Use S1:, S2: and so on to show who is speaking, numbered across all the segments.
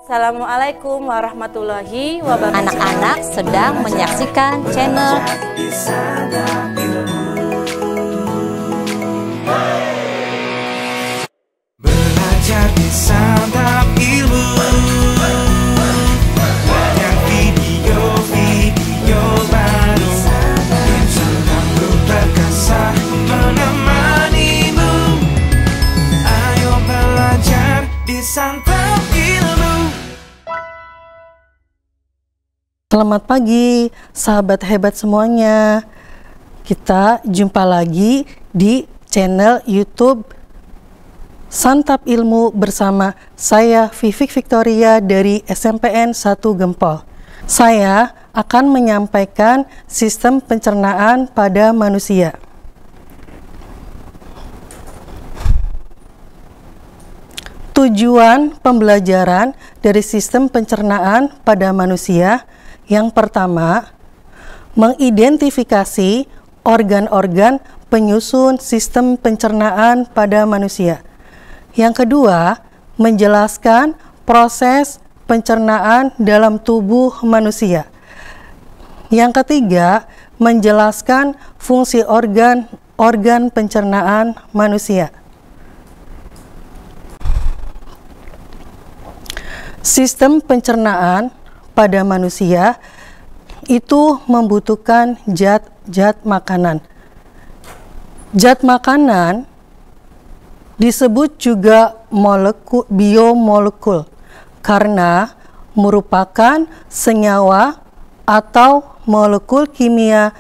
S1: Assalamualaikum warahmatullahi wabarakatuh.
S2: Anak-anak sedang menyaksikan channel
S3: Belajar di Santap Ilmu. Banyak video baru yang selalu terkasih menemanimu. Ayo belajar di Santap Ilmu.
S4: Selamat pagi, sahabat hebat semuanya. Kita jumpa lagi di channel YouTube Santap Ilmu bersama saya Vivik Victoria dari SMPN 1 Gempol. Saya akan menyampaikan sistem pencernaan pada manusia. Tujuan pembelajaran dari sistem pencernaan pada manusia yang pertama, mengidentifikasi organ-organ penyusun sistem pencernaan pada manusia. Yang kedua, menjelaskan proses pencernaan dalam tubuh manusia. Yang ketiga, menjelaskan fungsi organ pencernaan manusia. Sistem pencernaan pada manusia itu membutuhkan zat makanan. Zat makanan disebut juga biomolekul karena merupakan senyawa atau molekul kimia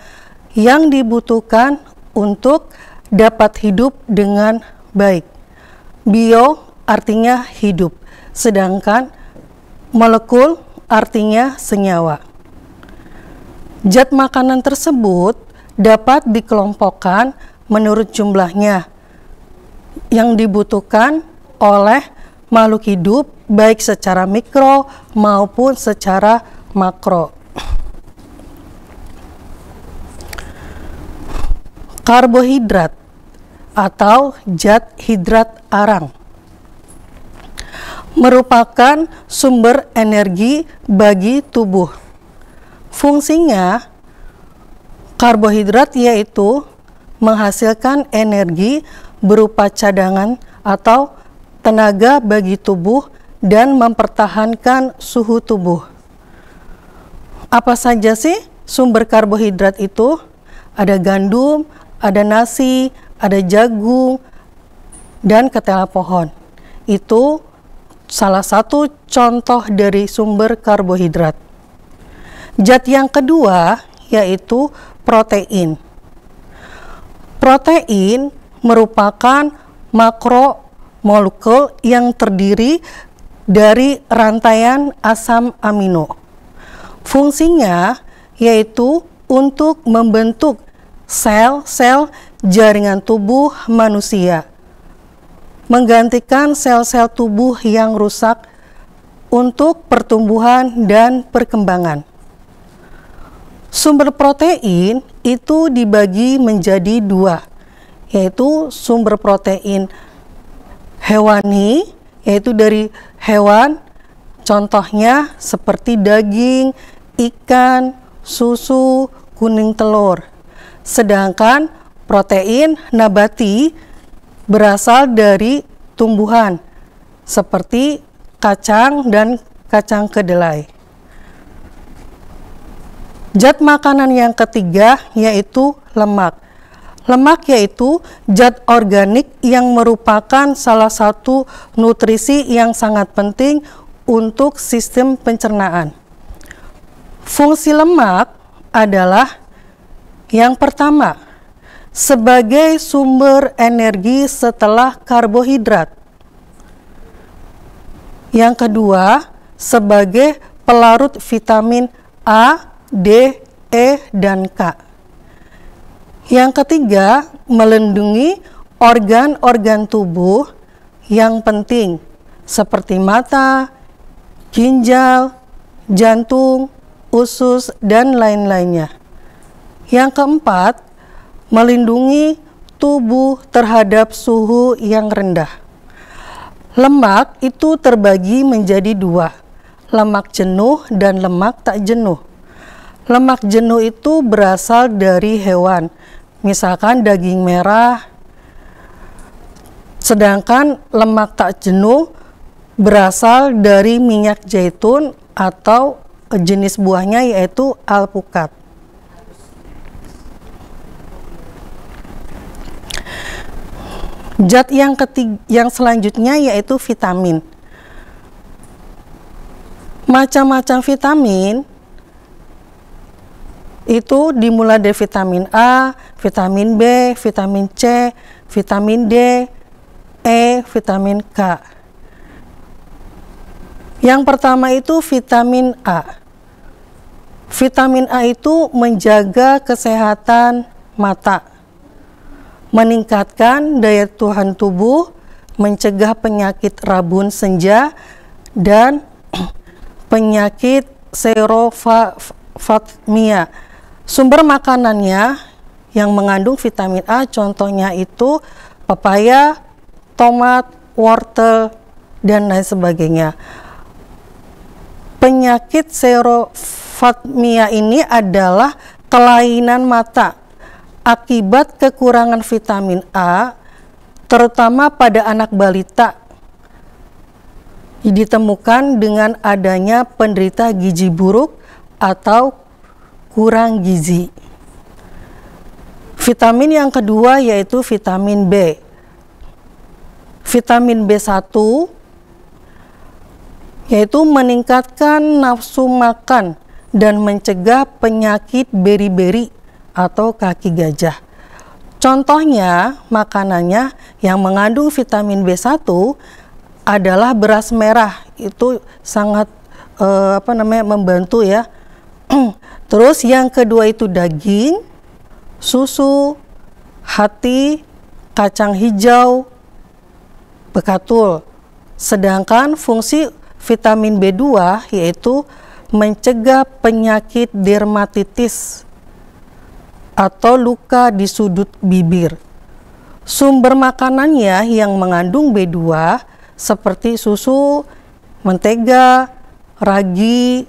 S4: yang dibutuhkan untuk dapat hidup dengan baik. Bio artinya hidup, sedangkan molekul artinya senyawa. Zat makanan tersebut dapat dikelompokkan menurut jumlahnya yang dibutuhkan oleh makhluk hidup baik secara mikro maupun secara makro. Karbohidrat atau zat hidrat arang merupakan sumber energi bagi tubuh. Fungsinya, karbohidrat yaitu menghasilkan energi berupa cadangan atau tenaga bagi tubuh dan mempertahankan suhu tubuh. Apa saja sih sumber karbohidrat itu? Ada gandum, ada nasi, ada jagung, dan ketela pohon. Itu salah satu contoh dari sumber karbohidrat. Zat yang kedua yaitu protein. Protein merupakan makromolekul yang terdiri dari rantaian asam amino. Fungsinya yaitu untuk membentuk sel-sel jaringan tubuh manusia, menggantikan sel-sel tubuh yang rusak untuk pertumbuhan dan perkembangan. Sumber protein itu dibagi menjadi dua, yaitu sumber protein hewani, yaitu dari hewan, contohnya seperti daging, ikan, susu, kuning telur. Sedangkan protein nabati berasal dari tumbuhan seperti kacang dan kacang kedelai. Zat makanan yang ketiga yaitu lemak. Lemak yaitu zat organik yang merupakan salah satu nutrisi yang sangat penting untuk sistem pencernaan. Fungsi lemak adalah yang pertama, sebagai sumber energi setelah karbohidrat. Yang kedua, sebagai pelarut vitamin A, D, E, dan K. Yang ketiga, melindungi organ-organ tubuh yang penting seperti mata, ginjal, jantung, usus, dan lain-lainnya. Yang keempat, melindungi tubuh terhadap suhu yang rendah. Lemak itu terbagi menjadi dua, lemak jenuh dan lemak tak jenuh. Lemak jenuh itu berasal dari hewan, misalkan daging merah, sedangkan lemak tak jenuh berasal dari minyak zaitun atau jenis buahnya yaitu alpukat. Zat yang selanjutnya yaitu vitamin. Macam-macam vitamin itu dimulai dari vitamin A, vitamin B, vitamin C, vitamin D, E, vitamin K. Yang pertama itu vitamin A. Vitamin A itu menjaga kesehatan mata, meningkatkan daya tahan tubuh, mencegah penyakit rabun senja, dan penyakit serofatmia. Sumber makanannya yang mengandung vitamin A contohnya itu pepaya, tomat, wortel, dan lain sebagainya. Penyakit serofatmia ini adalah kelainan mata akibat kekurangan vitamin A, terutama pada anak balita, ditemukan dengan adanya penderita gizi buruk atau kurang gizi. Vitamin yang kedua yaitu vitamin B. Vitamin B1 yaitu meningkatkan nafsu makan dan mencegah penyakit beri-beri atau kaki gajah. Contohnya makanannya yang mengandung vitamin B1 adalah beras merah, itu sangat membantu ya. Terus yang kedua itu daging, susu, hati, kacang hijau, bekatul. Sedangkan fungsi vitamin B2 yaitu mencegah penyakit dermatitis atau luka di sudut bibir. Sumber makanannya yang mengandung B2 seperti susu, mentega, ragi,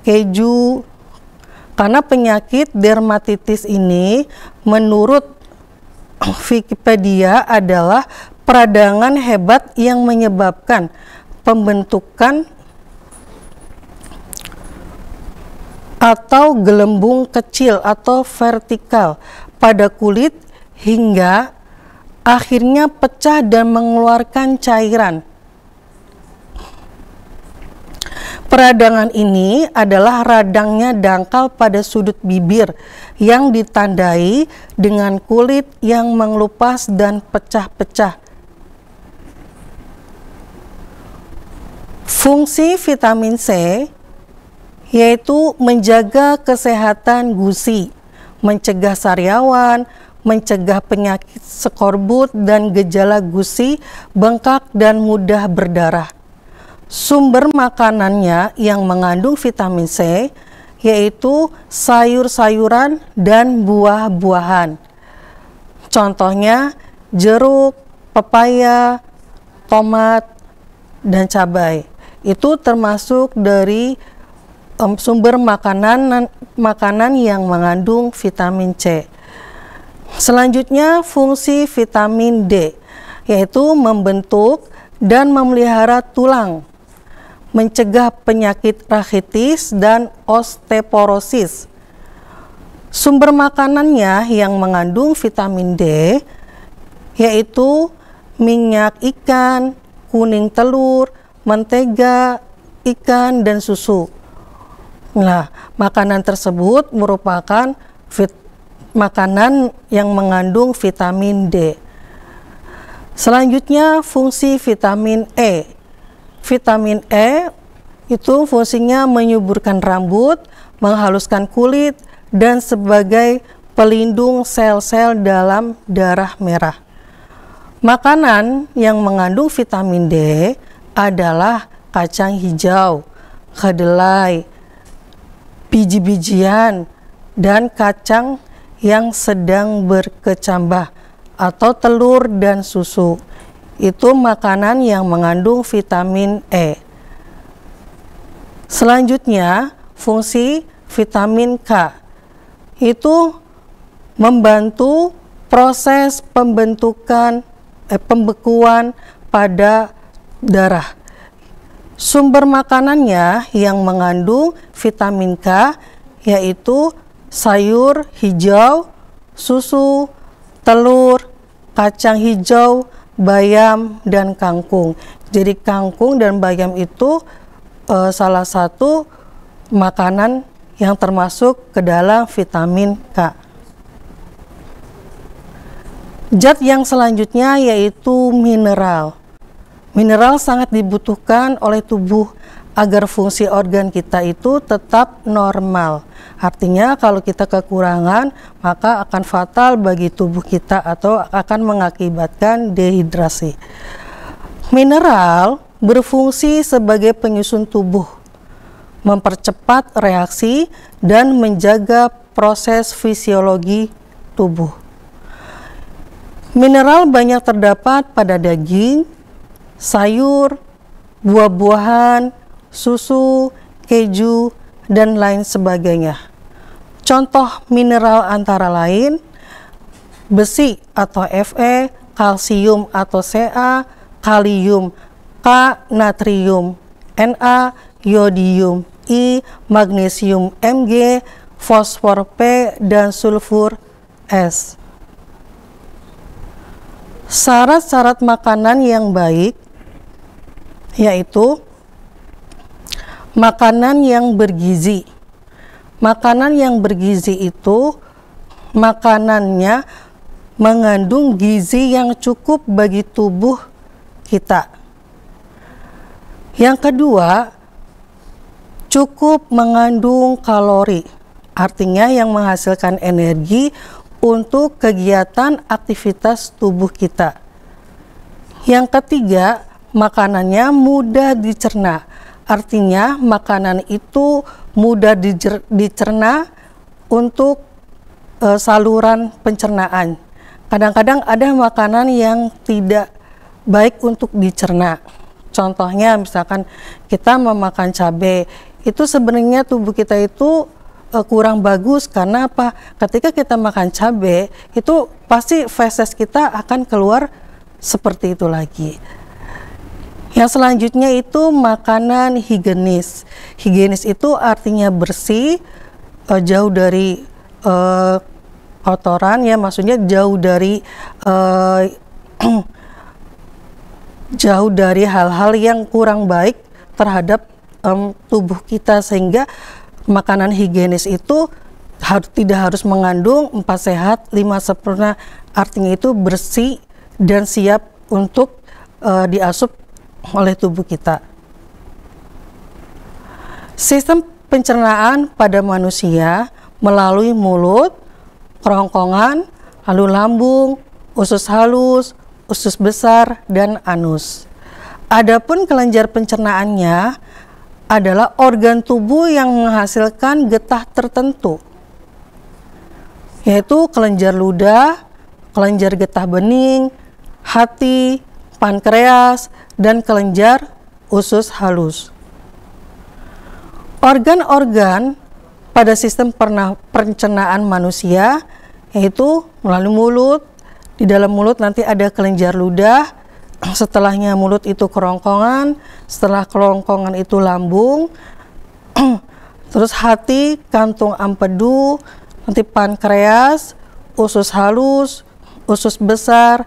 S4: keju. Karena penyakit dermatitis ini menurut Wikipedia adalah peradangan hebat yang menyebabkan pembentukan atau gelembung kecil atau vertikal pada kulit hingga akhirnya pecah dan mengeluarkan cairan. Peradangan ini adalah radangnya dangkal pada sudut bibir yang ditandai dengan kulit yang mengelupas dan pecah-pecah. Fungsi vitamin C yaitu menjaga kesehatan gusi, mencegah sariawan, mencegah penyakit skorbut dan gejala gusi, bengkak dan mudah berdarah. Sumber makanannya yang mengandung vitamin C yaitu sayur-sayuran dan buah-buahan. Contohnya jeruk, pepaya, tomat, dan cabai. Itu termasuk dari sumber makanan yang mengandung vitamin C. Selanjutnya fungsi vitamin D yaitu membentuk dan memelihara tulang, mencegah penyakit rakitis dan osteoporosis. Sumber makanannya yang mengandung vitamin D yaitu minyak ikan, kuning telur, mentega ikan, dan susu. Nah, makanan tersebut merupakan makanan yang mengandung vitamin D. Selanjutnya fungsi vitamin E. Vitamin E itu fungsinya menyuburkan rambut, menghaluskan kulit, dan sebagai pelindung sel-sel dalam darah merah. Makanan yang mengandung vitamin D adalah kacang hijau, kedelai, biji-bijian, dan kacang yang sedang berkecambah atau telur dan susu. Itu makanan yang mengandung vitamin E. Selanjutnya, fungsi vitamin K itu membantu proses pembekuan pada darah. Sumber makanannya yang mengandung vitamin K yaitu sayur hijau, susu, telur, kacang hijau, bayam, dan kangkung. Jadi kangkung dan bayam itu salah satu makanan yang termasuk ke dalam vitamin K. Zat yang selanjutnya yaitu mineral. Mineral sangat dibutuhkan oleh tubuh agar fungsi organ kita itu tetap normal. Artinya kalau kita kekurangan maka akan fatal bagi tubuh kita atau akan mengakibatkan dehidrasi. Mineral berfungsi sebagai penyusun tubuh, mempercepat reaksi dan menjaga proses fisiologi tubuh. Mineral banyak terdapat pada daging, sayur, buah-buahan, susu, keju, dan lain sebagainya. Contoh mineral antara lain besi atau Fe, kalsium atau Ca, kalium, K, natrium, Na, yodium, I, magnesium, Mg, fosfor P, dan sulfur S. Syarat-syarat makanan yang baik yaitu makanan yang bergizi. Makanan yang bergizi itu makanannya mengandung gizi yang cukup bagi tubuh kita. Yang kedua, cukup mengandung kalori, artinya yang menghasilkan energi untuk kegiatan aktivitas tubuh kita. Yang ketiga, makanannya mudah dicerna, artinya makanan itu mudah dicerna untuk saluran pencernaan. Kadang-kadang ada makanan yang tidak baik untuk dicerna. Contohnya misalkan kita memakan cabai, itu sebenarnya tubuh kita itu kurang bagus karena apa? Ketika kita makan cabai itu pasti feses kita akan keluar seperti itu lagi. Yang selanjutnya itu makanan higienis. Higienis itu artinya bersih, jauh dari kotoran ya, maksudnya jauh dari jauh dari hal-hal yang kurang baik terhadap tubuh kita, sehingga makanan higienis itu tidak harus mengandung 4 sehat 5 sempurna, artinya itu bersih dan siap untuk diasup oleh tubuh kita. Sistem pencernaan pada manusia melalui mulut, kerongkongan, lalu lambung, usus halus, usus besar, dan anus. Adapun kelenjar pencernaannya adalah organ tubuh yang menghasilkan getah tertentu, yaitu kelenjar ludah, kelenjar getah bening, hati, pankreas, dan kelenjar usus halus. Organ-organ pada sistem pencernaan manusia yaitu melalui mulut. Di dalam mulut nanti ada kelenjar ludah, setelahnya mulut itu kerongkongan, setelah kerongkongan itu lambung, terus hati, kantung empedu, nanti pankreas, usus halus, usus besar,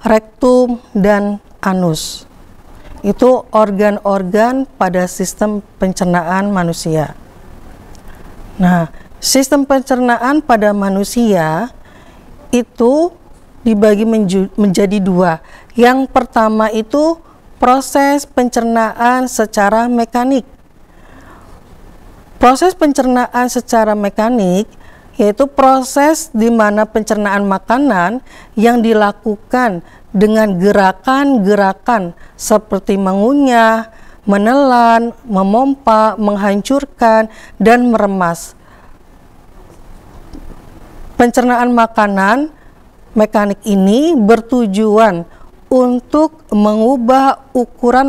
S4: rektum, dan anus. Itu organ-organ pada sistem pencernaan manusia. Nah, sistem pencernaan pada manusia itu dibagi menjadi dua. Yang pertama itu proses pencernaan secara mekanik. Proses pencernaan secara mekanik yaitu proses di mana pencernaan makanan yang dilakukan dengan gerakan-gerakan seperti mengunyah, menelan, memompa, menghancurkan, dan meremas. Pencernaan makanan mekanik ini bertujuan untuk mengubah ukuran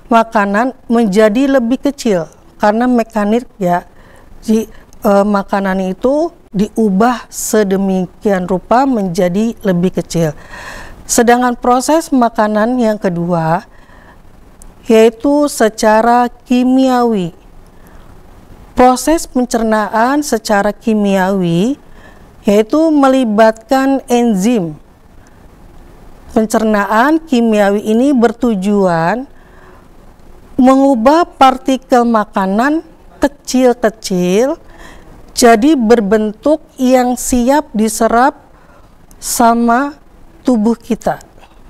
S4: makanan menjadi lebih kecil karena mekanik ya, makanan itu diubah sedemikian rupa menjadi lebih kecil. Sedangkan proses makanan yang kedua yaitu secara kimiawi. Proses pencernaan secara kimiawi yaitu melibatkan enzim. Pencernaan kimiawi ini bertujuan mengubah partikel makanan kecil-kecil jadi berbentuk yang siap diserap sama tubuh kita.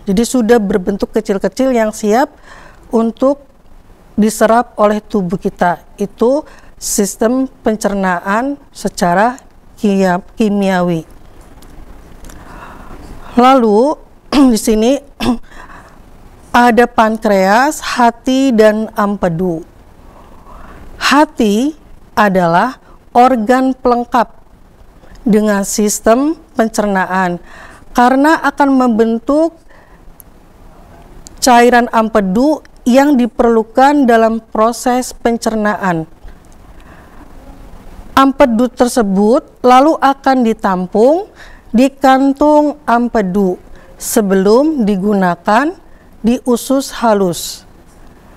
S4: Jadi sudah berbentuk kecil-kecil yang siap untuk diserap oleh tubuh kita. Itu sistem pencernaan secara kimiawi. Lalu di sini ada pankreas, hati, dan empedu. Hati adalah organ pelengkap dengan sistem pencernaan karena akan membentuk cairan empedu yang diperlukan dalam proses pencernaan. Empedu tersebut lalu akan ditampung di kantung empedu sebelum digunakan di usus halus.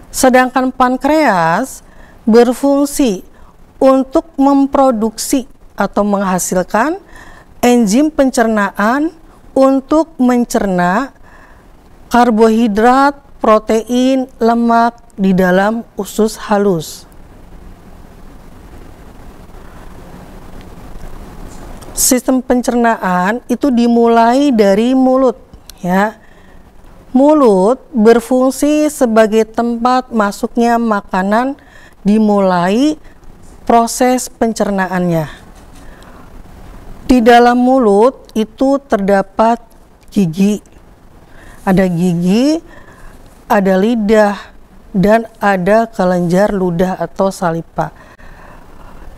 S4: Sedangkan pankreas berfungsi untuk memproduksi atau menghasilkan enzim pencernaan untuk mencerna karbohidrat, protein, lemak di dalam usus halus. Sistem pencernaan itu dimulai dari mulut, ya. Mulut berfungsi sebagai tempat masuknya makanan, dimulai proses pencernaannya. Di dalam mulut itu terdapat gigi. Ada gigi, ada lidah, dan ada kelenjar ludah atau saliva.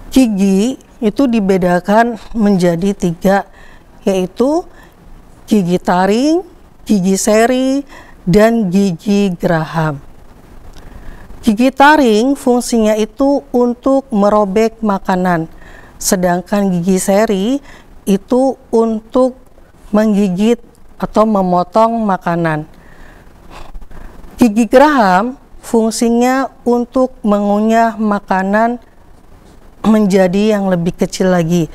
S4: Gigi itu dibedakan menjadi 3, yaitu gigi taring, gigi seri, dan gigi geraham. Gigi taring fungsinya itu untuk merobek makanan, sedangkan gigi seri itu untuk menggigit atau memotong makanan. Gigi geraham fungsinya untuk mengunyah makanan menjadi yang lebih kecil lagi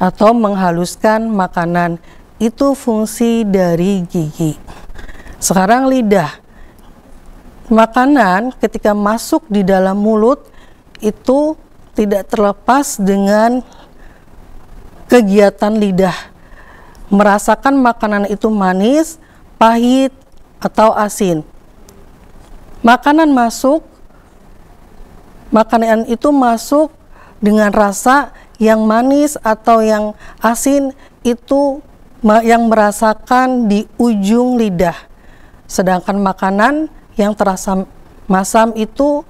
S4: atau menghaluskan makanan. Itu fungsi dari gigi. Sekarang lidah. Makanan ketika masuk di dalam mulut itu tidak terlepas dengan kegiatan lidah. Merasakan makanan itu manis, pahit, atau asin. Makanan itu masuk dengan rasa yang manis atau yang asin, itu yang merasakan di ujung lidah. Sedangkan makanan yang terasa masam itu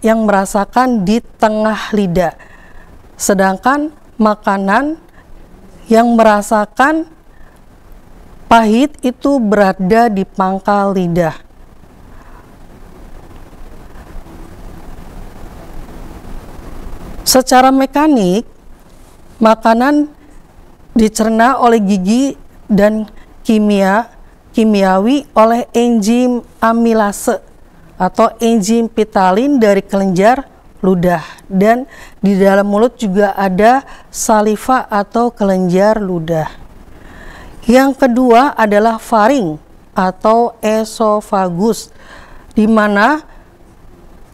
S4: yang merasakan di tengah lidah. Sedangkan makanan yang merasakan pahit itu berada di pangkal lidah. Secara mekanik, makanan dicerna oleh gigi dan kimiawi oleh enzim amilase atau enzim pitalin dari kelenjar ludah, dan di dalam mulut juga ada saliva atau kelenjar ludah. Yang kedua adalah faring atau esofagus, di mana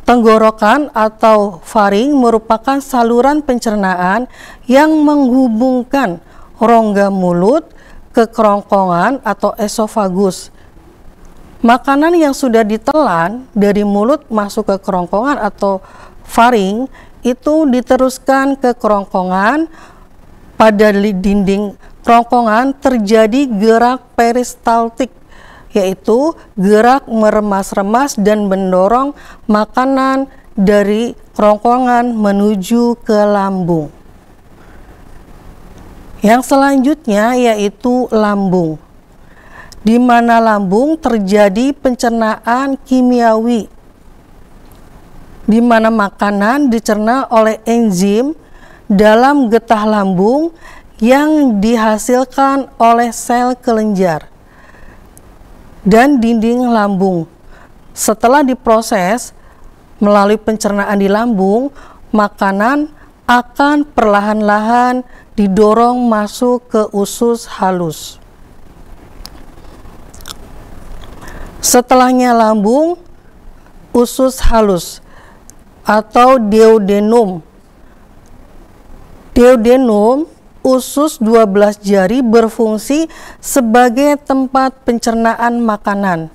S4: tenggorokan atau faring merupakan saluran pencernaan yang menghubungkan rongga mulut ke kerongkongan atau esofagus. Makanan yang sudah ditelan dari mulut masuk ke kerongkongan atau faring itu diteruskan ke kerongkongan. Pada dinding kerongkongan terjadi gerak peristaltik, yaitu gerak meremas-remas dan mendorong makanan dari kerongkongan menuju ke lambung. Yang selanjutnya yaitu lambung. di mana lambung terjadi pencernaan kimiawi, di mana makanan dicerna oleh enzim dalam getah lambung yang dihasilkan oleh sel kelenjar dan dinding lambung. Setelah diproses melalui pencernaan di lambung, makanan akan perlahan-lahan didorong masuk ke usus halus. Setelahnya lambung, usus halus atau duodenum. Duodenum, usus 12 jari, berfungsi sebagai tempat pencernaan makanan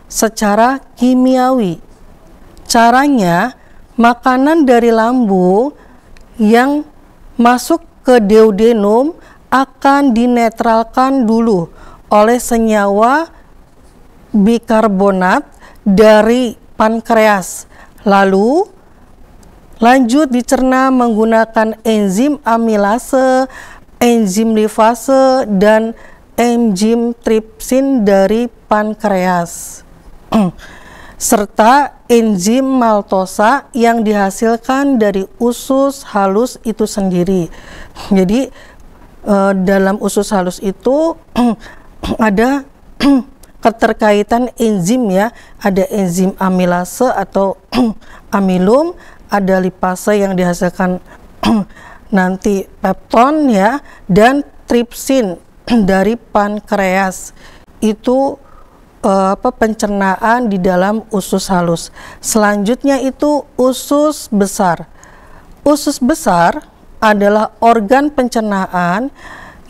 S4: secara kimiawi. Caranya, makanan dari lambung yang masuk ke duodenum akan dinetralkan dulu oleh senyawa bikarbonat dari pankreas, lalu lanjut dicerna menggunakan enzim amilase, enzim lipase, dan enzim tripsin dari pankreas, serta enzim maltosa yang dihasilkan dari usus halus itu sendiri. Jadi dalam usus halus itu ada keterkaitan enzim ya, ada enzim amilase atau amilum, ada lipase yang dihasilkan nanti pepton ya, dan tripsin dari pankreas. Itu pencernaan di dalam usus halus. Selanjutnya itu usus besar. Usus besar adalah organ pencernaan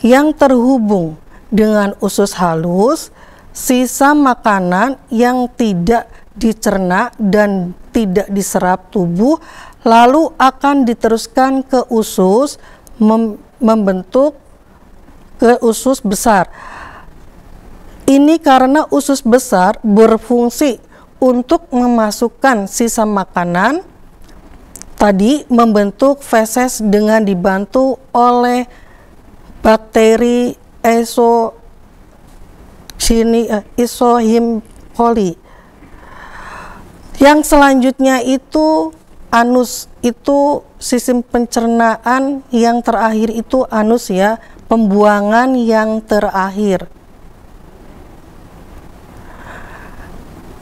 S4: yang terhubung dengan usus halus. Sisa makanan yang tidak dicerna dan tidak diserap tubuh lalu akan diteruskan ke usus, membentuk ke usus besar. Ini karena usus besar berfungsi untuk memasukkan sisa makanan tadi, membentuk feses dengan dibantu oleh bakteri Escherichia coli. Yang selanjutnya itu anus, itu sistem pencernaan yang terakhir itu anus ya, pembuangan yang terakhir.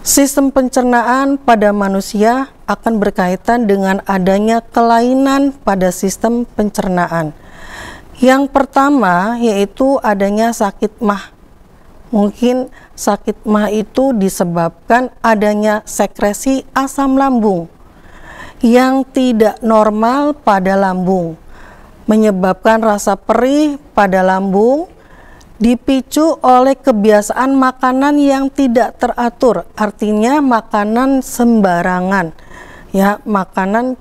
S4: Sistem pencernaan pada manusia akan berkaitan dengan adanya kelainan pada sistem pencernaan. Yang pertama yaitu adanya sakit mah. Mungkin sakit mah itu disebabkan adanya sekresi asam lambung yang tidak normal pada lambung, menyebabkan rasa perih pada lambung, dipicu oleh kebiasaan makanan yang tidak teratur, artinya makanan sembarangan ya, makanan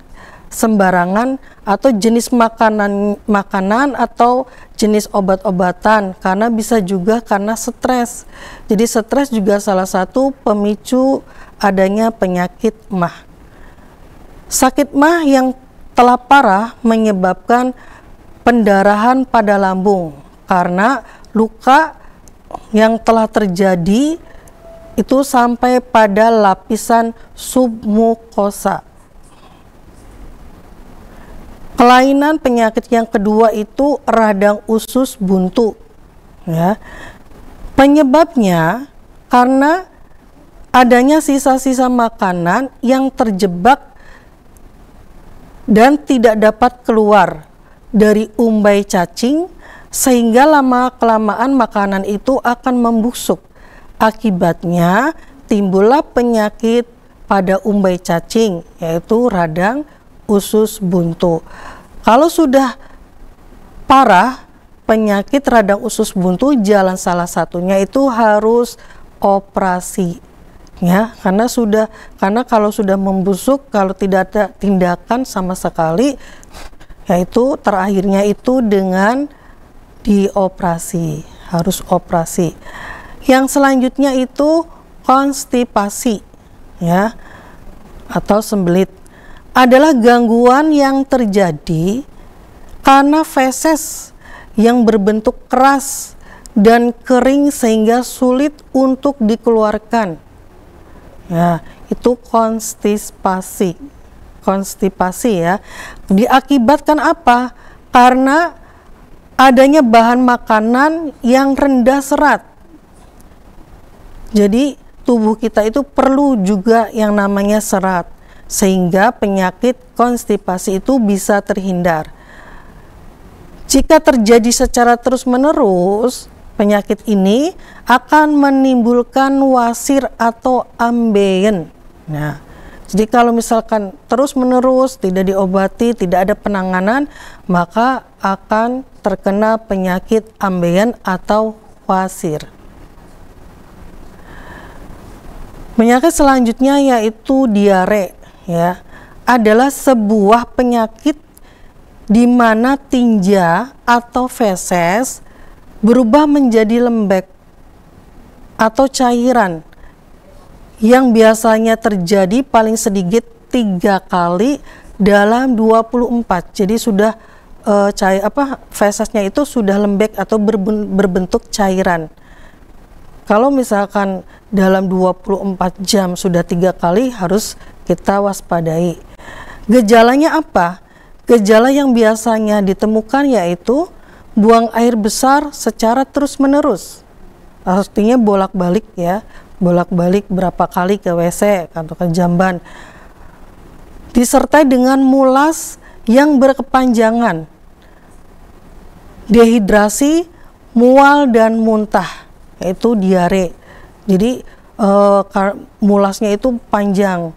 S4: sembarangan atau jenis makanan atau jenis obat-obatan, karena bisa juga karena stres. Jadi stres juga salah satu pemicu adanya penyakit mah. Sakit mah yang telah parah menyebabkan pendarahan pada lambung karena luka yang telah terjadi itu sampai pada lapisan submukosa. Kelainan penyakit yang kedua itu radang usus buntu ya. Penyebabnya karena adanya sisa-sisa makanan yang terjebak dan tidak dapat keluar dari umbai cacing, sehingga lama-kelamaan makanan itu akan membusuk. Akibatnya timbullah penyakit pada umbai cacing, yaitu radang usus buntu. Kalau sudah parah penyakit radang usus buntu, jalan salah satunya itu harus operasi ya, karena kalau sudah membusuk, kalau tidak ada tindakan sama sekali, yaitu terakhirnya itu dengan dioperasi, harus operasi. Yang selanjutnya itu konstipasi ya, atau sembelit, adalah gangguan yang terjadi karena feses yang berbentuk keras dan kering sehingga sulit untuk dikeluarkan. Ya, itu konstipasi. Konstipasi ya. Diakibatkan apa? Karena adanya bahan makanan yang rendah serat. Jadi tubuh kita itu perlu juga yang namanya serat, sehingga penyakit konstipasi itu bisa terhindar. Jika terjadi secara terus-menerus, penyakit ini akan menimbulkan wasir atau ambeien. Nah, jadi kalau misalkan terus-menerus tidak diobati, tidak ada penanganan, maka akan terkena penyakit ambeien atau wasir. Penyakit selanjutnya yaitu diare, ya, adalah sebuah penyakit di mana tinja atau feses berubah menjadi lembek atau cairan yang biasanya terjadi paling sedikit 3 kali dalam 24. Jadi sudah fesesnya itu sudah lembek atau berbentuk cairan. Kalau misalkan dalam 24 jam sudah 3 kali, harus kita waspadai. Gejalanya apa? Gejala yang biasanya ditemukan yaitu buang air besar secara terus-menerus. Artinya bolak-balik ya, bolak-balik berapa kali ke WC atau ke jamban. Disertai dengan mulas yang berkepanjangan, dehidrasi, mual dan muntah, yaitu diare. Jadi mulasnya itu panjang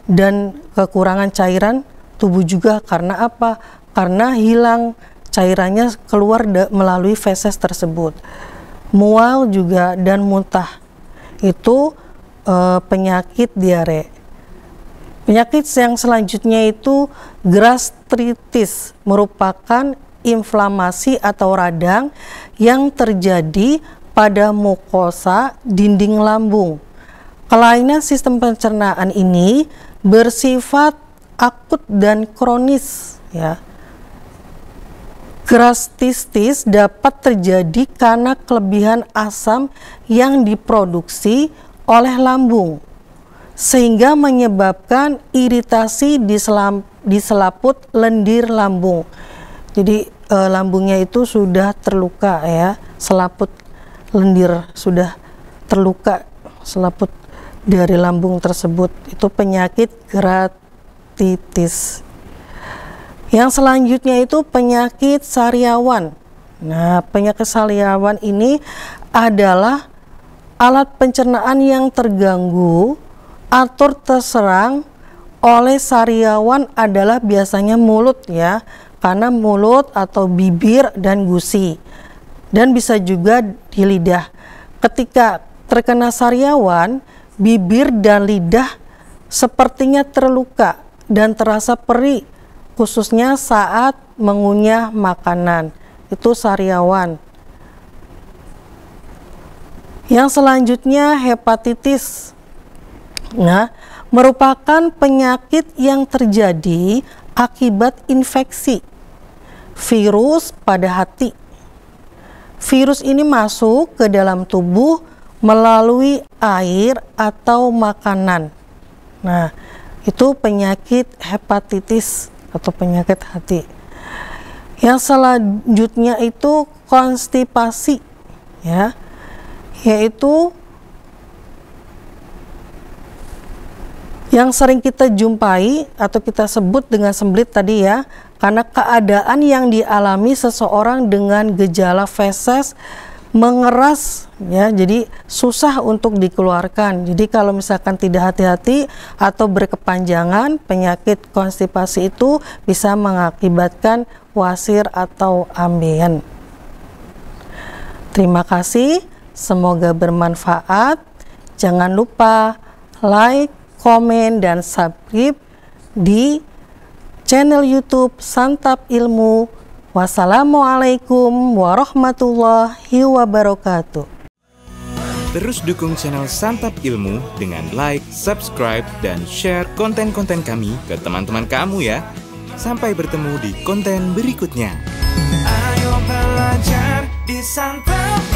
S4: dan kekurangan cairan tubuh juga. Karena apa? Karena hilang cairannya keluar melalui feses tersebut. Mual juga dan muntah, itu penyakit diare. Penyakit yang selanjutnya itu gastritis, merupakan inflamasi atau radang yang terjadi pada mukosa dinding lambung. Kelainan sistem pencernaan ini bersifat akut dan kronis, ya. Gastritis dapat terjadi karena kelebihan asam yang diproduksi oleh lambung, sehingga menyebabkan iritasi di selaput lendir lambung. Jadi lambungnya itu sudah terluka ya, selaput lendir sudah terluka, selaput dari lambung tersebut. Itu penyakit gastritis. Yang selanjutnya itu penyakit sariawan. Nah, penyakit sariawan ini adalah alat pencernaan yang terganggu atau terserang oleh sariawan adalah biasanya mulut ya, karena mulut atau bibir dan gusi, dan bisa juga di lidah. Ketika terkena sariawan, bibir dan lidah sepertinya terluka dan terasa perih, khususnya saat mengunyah makanan. Itu sariawan. Yang selanjutnya hepatitis. Nah, merupakan penyakit yang terjadi akibat infeksi virus pada hati. Virus ini masuk ke dalam tubuh melalui air atau makanan. Nah, itu penyakit hepatitis atau penyakit hati. Yang selanjutnya itu konstipasi, ya, yaitu yang sering kita jumpai atau kita sebut dengan sembelit tadi ya, karena keadaan yang dialami seseorang dengan gejala feses mengeras ya, jadi susah untuk dikeluarkan. Jadi kalau misalkan tidak hati-hati atau berkepanjangan, penyakit konstipasi itu bisa mengakibatkan wasir atau ambeien. Terima kasih, semoga bermanfaat. Jangan lupa like, komen, dan subscribe di channel YouTube Santap Ilmu. Wassalamualaikum warahmatullahi wabarakatuh.
S3: Terus dukung channel Santap Ilmu dengan like, subscribe, dan share konten-konten kami ke teman-teman kamu ya. Sampai bertemu di konten berikutnya. Ayo belajar di Santap